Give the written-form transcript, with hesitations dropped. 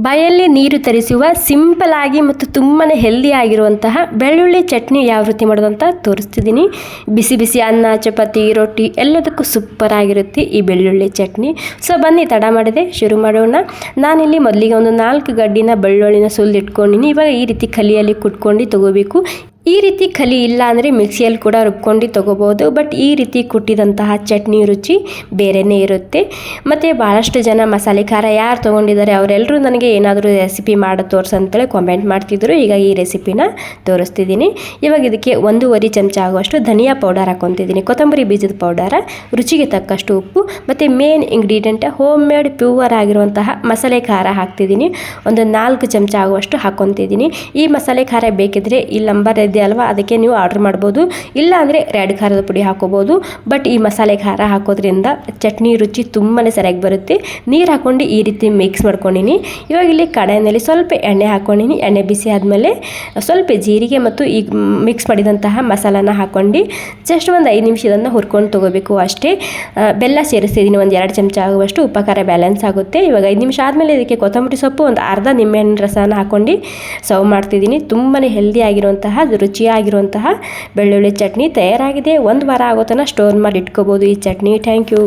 ಬಾಯಲ್ಲಿ ನೀರು ತರಿಸುವ ಸಿಂಪಲ್ ಆಗಿ ಮತ್ತು ತುಂಬಾ ಹೆಲ್ದಿ ಆಗಿರುವಂತಹ ಬೆಳ್ಳುಳ್ಳಿ ಚಟ್ನಿ ಯಾವ ರೀತಿ ಮಾಡೋದು ಅಂತ ತೋರಿಸ್ತಿದ್ದೀನಿ. ಬಿಸಿ ಬಿಸಿ ಅನ್ನ, ಚಪಾತಿ, ರೊಟ್ಟಿ ಎಲ್ಲದಕ್ಕೂ ಸೂಪರ್ ಆಗಿರುತ್ತೆ ಈ ಬೆಳ್ಳುಳ್ಳಿ ಚಟ್ನಿ. ಸೊ ಬನ್ನಿ ತಡ ಮಾಡಿದೆ ಶುರು ಮಾಡೋಣ. ನಾನಿಲ್ಲಿ ಮೊದಲಿಗೆ ಒಂದು 4 ಗಡ್ಡಿನ ಬೆಳ್ಳುಳ್ಳಿನ ಸುಲಿದಿಟ್ಕೊಂಡಿನಿ. ಇವಾಗ ಈ ರೀತಿ ಕಲಿಯಲ್ಲಿ ಕುಟ್ಕೊಂಡು ತಗೋಬೇಕು. ಈ ರೀತಿ ಕಲಿ ಇಲ್ಲ ಅಂದರೆ ಮಿಕ್ಸಿಯಲ್ಲಿ ಕೂಡ ರುಬ್ಕೊಂಡು ತೊಗೋಬೋದು. ಬಟ್ ಈ ರೀತಿ ಕುಟ್ಟಿದಂತಹ ಚಟ್ನಿ ರುಚಿ ಬೇರೆಯೇ ಇರುತ್ತೆ. ಮತ್ತು ಭಾಳಷ್ಟು ಜನ ಮಸಾಲೆ ಖಾರ ಯಾರು ತೊಗೊಂಡಿದ್ದಾರೆ ಅವರೆಲ್ಲರೂ ನನಗೆ ಏನಾದರೂ ರೆಸಿಪಿ ಮಾಡಿ ತೋರಿಸು ಅಂತೇಳಿ ಕಾಮೆಂಟ್ ಮಾಡ್ತಿದ್ರು. ಈಗ ಈ ರೆಸಿಪಿನ ತೋರಿಸ್ತಿದ್ದೀನಿ. ಇವಾಗ ಇದಕ್ಕೆ 1.5 ಚಮಚ ಆಗುವಷ್ಟು ಧನಿಯಾ ಪೌಡರ್ ಹಾಕ್ಕೊತಿದ್ದೀನಿ, ಕೊತ್ತಂಬರಿ ಬೀಜದ ಪೌಡರ, ರುಚಿಗೆ ತಕ್ಕಷ್ಟು ಉಪ್ಪು ಮತ್ತು main ingredient home made pure ಆಗಿರುವಂತಹ ಮಸಾಲೆ ಖಾರ ಹಾಕ್ತಿದ್ದೀನಿ. ಒಂದು 4 ಚಮಚ ಆಗುವಷ್ಟು ಹಾಕ್ಕೊತಿದ್ದೀನಿ. ಈ ಮಸಾಲೆ ಖಾರ ಬೇಕಿದ್ರೆ ಈ ನಂಬರ್ ಇದೆ ಅಲ್ವಾ, ಅದಕ್ಕೆ ನೀವು ಆರ್ಡರ್ ಮಾಡ್ಬೋದು. ಇಲ್ಲ ಅಂದರೆ ರೆಡ್ ಖಾರದ ಪುಡಿ ಹಾಕೋಬೋದು. ಬಟ್ ಈ ಮಸಾಲೆ ಖಾರ ಹಾಕೋದ್ರಿಂದ ಚಟ್ನಿ ರುಚಿ ತುಂಬಾ ಸರಿಯಾಗಿ ಬರುತ್ತೆ. ನೀರು ಹಾಕ್ಕೊಂಡು ಈ ರೀತಿ ಮಿಕ್ಸ್ ಮಾಡ್ಕೊಂಡಿನಿ. ಇವಾಗ ಇಲ್ಲಿ ಕಡಾಯಿನಲ್ಲಿ ಸ್ವಲ್ಪ ಎಣ್ಣೆ ಹಾಕ್ಕೊಂಡಿನಿ. ಎಣ್ಣೆ ಬಿಸಿ ಆದಮೇಲೆ ಸ್ವಲ್ಪ ಜೀರಿಗೆ ಮತ್ತು ಈ ಮಿಕ್ಸ್ ಮಾಡಿದಂತಹ ಮಸಾಲಾನ ಹಾಕ್ಕೊಂಡು ಜಸ್ಟ್ ಒಂದು 5 ನಿಮಿಷ ಇದನ್ನು ಹುರ್ಕೊಂಡು ತೊಗೋಬೇಕು ಅಷ್ಟೇ. ಬೆಲ್ಲ ಸೇರಿಸ್ತಿದ್ದೀನಿ, ಒಂದು 2 ಚಮಚ ಆಗುವಷ್ಟು. ಉಪ್ಪು ಖಾರ ಬ್ಯಾಲೆನ್ಸ್ ಆಗುತ್ತೆ. ಇವಾಗ 5 ನಿಮಿಷ ಆದಮೇಲೆ ಇದಕ್ಕೆ ಕೊತ್ತಂಬರಿ ಸೊಪ್ಪು, ಒಂದು ಅರ್ಧ ನಿಂಬೆಹಣ್ಣು ರಸನ ಹಾಕ್ಕೊಂಡು ಸರ್ವ್ ಮಾಡ್ತಿದ್ದೀನಿ. ತುಂಬಾ ಹೆಲ್ದಿ ಆಗಿರುವಂತಹ ರುಚಿಯಾಗಿರುವಂತಹ ಬೆಳ್ಳುಳ್ಳಿ ಚಟ್ನಿ ತಯಾರಾಗಿದೆ. 1 ವಾರ ಆಗೋ ತನಕ ಸ್ಟೋರ್ ಮಾಡಿ ಇಟ್ಕೋಬೋದು ಈ ಚಟ್ನಿ. Thank you.